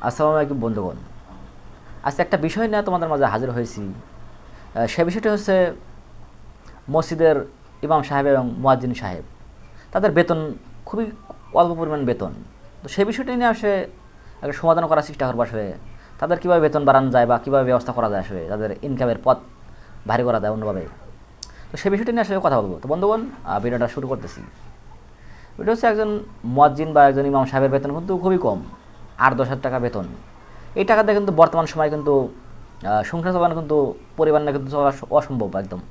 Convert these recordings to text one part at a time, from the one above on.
আসসালামু আলাইকুম বন্ধুগণ। আজকে একটা বিষয় নিয়ে তোমাদের মাঝে হাজির হয়েছি। সে বিষয়টি হচ্ছে মসজিদের ইমাম সাহেব এবং মুয়াজ্জিন সাহেব, তাদের বেতন খুবই অল্প পরিমাণ বেতন। তো সেই বিষয়টি নিয়ে আসলে একটা সমাধান করার চেষ্টা করবো আসলে তাদের কীভাবে বেতন বাড়ানো যায় বা কীভাবে ব্যবস্থা করা যায়, আসলে তাদের ইনকামের পথ ভারী করা যায় অন্যভাবে। তো সেই বিষয়টি নিয়ে আসলে কথা বলবো। তো বন্ধুগণ, ভিডিওটা শুরু করতেছি। এটা হচ্ছে একজন মুয়াজ্জিন বা একজন ইমাম সাহেবের বেতন কিন্তু খুবই কম, 8-10 হাজার টাকা বেতন। এই টাকা দিয়ে কিন্তু বর্তমান সময়ে কিন্তু সংসার চালানো কিন্তু পরিবার নিয়ে কিন্তু চলা অসম্ভব একদম।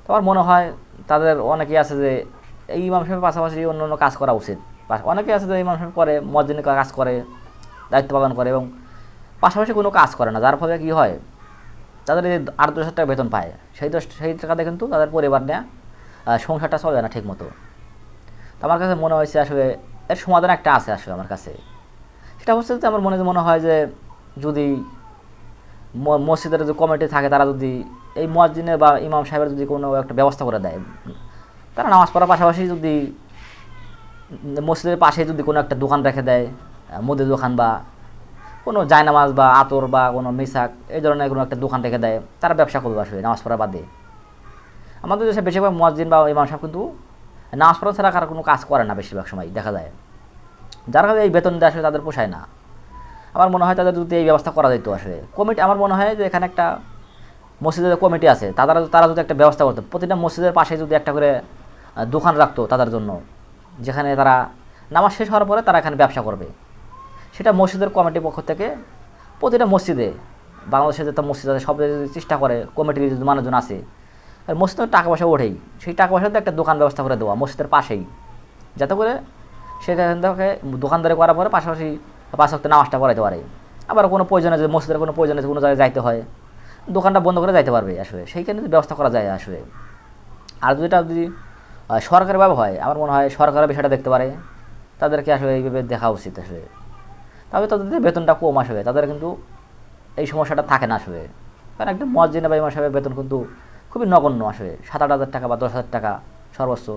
তো আমার মনে হয় তাদের অনেকেই আছে যে এই ইমাম সাহেবের পাশাপাশি অন্য অন্য কাজ করা উচিত। অনেকেই আছে যে ইমাম সাহেব করে, মুয়াজ্জিনের কাজ করে, দায়িত্ব পালন করে এবং পাশাপাশি কোনো কাজ করে না, যার ফলে কী হয়, তাদের এই 8-10 হাজার টাকা বেতন পায়, সেই টাকাতে কিন্তু তাদের পরিবার নিয়ে সংসারটা চলে না ঠিক মতো। তো আমার কাছে মনে হয়েছে আসলে এর সমাধান একটা আছে আসলে আমার কাছে। সেটা হচ্ছে যে আমার মনে হয় যে যদি মসজিদের যে কমিটি থাকে তারা যদি এই মুয়াজ্জিনের বা ইমাম সাহেবের যদি কোনো একটা ব্যবস্থা করে দেয়, তারা নামাজ পড়ার পাশাপাশি যদি মসজিদের পাশে যদি কোনো একটা দোকান রেখে দেয়, মুদির দোকান বা কোনো জায়নামাজ বা আতর বা কোনো মিসাক এই ধরনের কোনো একটা দোকান রেখে দেয়, তারা ব্যবসা করবে আসলে নামাজ পড়া বাদে। আমাদের দেশে বেশিরভাগ মুয়াজ্জিন বা ইমাম সাহেব কিন্তু নামাজ পড়া ছাড়া কারো কোনো কাজ করে না, বেশিরভাগ সময় দেখা যায়, যার কারণে এই বেতন দেওয়া আসলে তাদের পোষায় না। আমার মনে হয় তাদের যদি এই ব্যবস্থা করা যেত আসলে কমিটি, আমার মনে হয় যে এখানে একটা মসজিদের কমিটি আছে, তারা যদি একটা ব্যবস্থা করতো, প্রতিটা মসজিদের পাশে যদি একটা করে দোকান রাখতো তাদের জন্য, যেখানে তারা নামাজ শেষ হওয়ার পরে তারা এখানে ব্যবসা করবে। সেটা মসজিদের কমিটির পক্ষ থেকে প্রতিটা মসজিদে, বাংলাদেশে যেটা মসজিদ আছে সব যদি চেষ্টা করে, কমিটির যদি মানুষজন আছে, আর মসজিদের টাকা পয়সা ওঠেই, সেই টাকা পয়সাতে একটা দোকান ব্যবস্থা করে দেওয়া মসজিদের পাশেই, যাতে করে সেখান থেকে দোকানদারি করার পরে পাশাপাশি 5 ওয়াক্ত নামাজটা করাইতে পারে। আবার কোনো প্রয়োজনে যদি মসজিদের কোনো প্রয়োজনে কোনো জায়গায় যাইতে হয়, দোকানটা বন্ধ করে যাইতে পারবে আসলে, সেইখানে যদি ব্যবস্থা করা যায় আসলে। আর যদি সরকারিভাবে হয়, আমার মনে হয় সরকারের বিষয়টা দেখতে পারে, তাদেরকে আসলে এইভাবে দেখা উচিত আসলে। তবে তাদের বেতনটা কম আসবে, তাদের কিন্তু এই সমস্যাটা থাকে না আসলে। কারণ একটা মুয়াজ্জিন বা ইমাম সাহেবের বেতন কিন্তু খুবই নগণ্য আসলে, 7-8 হাজার টাকা বা 10 হাজার টাকা সর্বোচ্চ,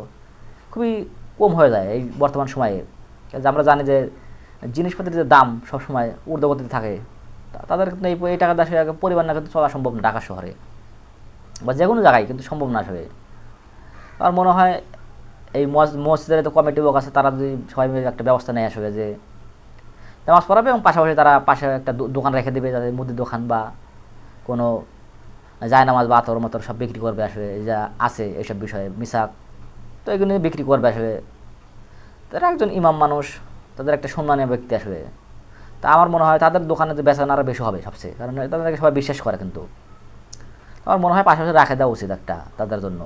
খুবই কম হয়ে যায় এই বর্তমান সময়ে। আমরা জানি যে জিনিসপত্রের যে দাম সবসময় ঊর্ধ্বগতিতে থাকে, তাদের কিন্তু এই টাকা দিয়ে আসলে পরিবার না কিন্তু চলা সম্ভব না, ঢাকা শহরে বা যে কোনো জায়গায় কিন্তু সম্ভব না আসলে। আমার মনে হয় এই মসজিদের তো কমিটি লোক আছে, তারা যদি সবাই মিলে একটা ব্যবস্থা নেয় আসলে যে নামাজ পড়াবে এবং পাশাপাশি তারা পাশে একটা দোকান রেখে দেবে, যাদের মুদির দোকান বা কোনো জায়নামাজ বা আতর মাতর সব বিক্রি করবে আসলে, যা আছে এইসব বিষয়ে মিসাক, তো এগুলো বিক্রি করবে আসলে। তারা একজন ইমাম মানুষ, তাদের একটা সম্মানীয় ব্যক্তি আসলে। তা আমার মনে হয় তাদের দোকানে যে বেচানো আরও বেশি হবে সবচেয়ে, কারণ তাদেরকে সবাই বিশ্বাস করে। কিন্তু আমার মনে হয় পাশাপাশি রাখে দেওয়া উচিত একটা তাদের জন্য,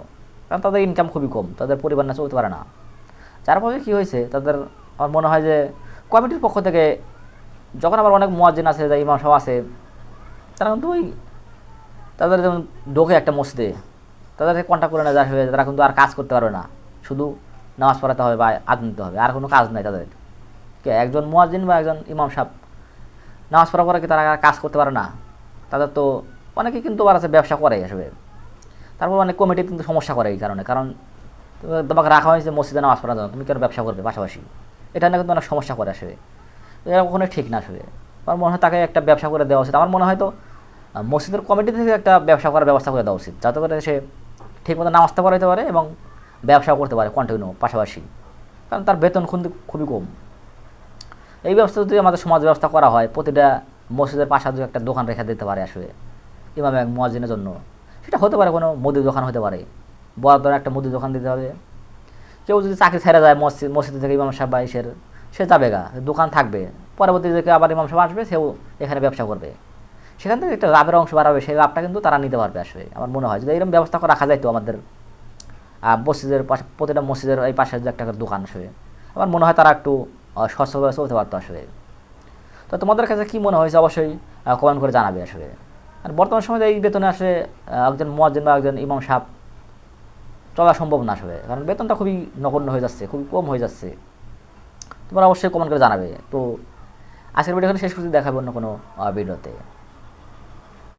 কারণ তাদের ইনকাম খুবই কম, তাদের পরিবার না চলতে পারে না। যার ফলে কী হয়েছে, তাদের আমার মনে হয় যে কমিটির পক্ষ থেকে যখন আবার অনেক মুয়াজ্জিন আছে যে ইমাম সাহেব আছে, তারা কিন্তু ওই তাদের যেমন ঢোকে একটা মসজিদে, তাদেরকে কন্ট্যাক্ট করে না যায় আসলে, তারা কিন্তু আর কাজ করতে পারবে না, শুধু নামাজ পড়াতে হবে বা আজান দিতে হবে, আর কোনো কাজ নাই তাদের। কে একজন মুয়াজ্জিন বা একজন ইমাম সাহেব নামাজ পড়ার পরে কি তারা কাজ করতে পারে না? তাদের তো অনেকে কিন্তু আবার আছে ব্যবসা করে আসবে, তারপর অনেক কমিটি কিন্তু সমস্যা করে এই কারণে, কারণ তোমাকে রাখা হয়েছে মসজিদে নামাজ পড়ার জন্য, তুমি কেন ব্যবসা করবে পাশাপাশি, এটা নিয়ে কিন্তু অনেক সমস্যা করে আসবে। এটা কখনোই ঠিক না আসলে। আমার মনে হয় তাকে একটা ব্যবসা করে দেওয়া উচিত। আমার মনে হয় তো মসজিদের কমিটি থেকে একটা ব্যবসা করার ব্যবস্থা করে দেওয়া উচিত, যাতে করে সে ঠিকমতো নামাজটা পড়াইতে পারে এবং ব্যবসাও করতে পারে কন্টিনিউ পাশাপাশি, কারণ তার বেতন কিন্তু খুবই কম। এই ব্যবস্থা যদি আমাদের সমাজ ব্যবস্থা করা হয়, প্রতিটা মসজিদের পাশে যদি একটা দোকান রেখে দিতে পারে আসলে ইমাম এবং মুয়াজ্জিনের জন্য, সেটা হতে পারে কোনো মুদির দোকান হতে পারে, বড় ধরনের একটা মুদির দোকান দিতে হবে। কেউ যদি চাকরি ছেড়ে যায় মসজিদ থেকে ইমাম সাহেব বা সে যাবে গা, দোকান থাকবে, পরবর্তীতে আবার ইমাম সাহেব আসবে, সেও এখানে ব্যবসা করবে, সেখান থেকে একটা লাভের অংশ বাড়াবে, সেই লাভটা কিন্তু তারা নিতে পারবে আসলে। আমার মনে হয় যদি এরকম ব্যবস্থা করে রাখা যায় তো আমাদের মসজিদের পাশে, প্রতিটা মসজিদের এই পাশে যে একটা দোকান আসবে, আমার মনে হয় তারা একটু সচ্ছলভাবে চলতে পারতো আসলে। তো তোমাদের কাছে কী মনে হয়েছে অবশ্যই কমেন্ট করে জানাবে আসলে। আর বর্তমান সময়ে এই বেতনে আসলে একজন মুয়াজ্জিন বা একজন ইমাম সাহেব চলা সম্ভব না আসলে, কারণ বেতনটা খুবই নগণ্য হয়ে যাচ্ছে, খুবই কম হয়ে যাচ্ছে। তোমরা অবশ্যই কমেন্ট করে জানাবে। তো আজকের ভিডিও এখানে শেষ করতে দেখাবো অন্য কোনো ভিডিওতে।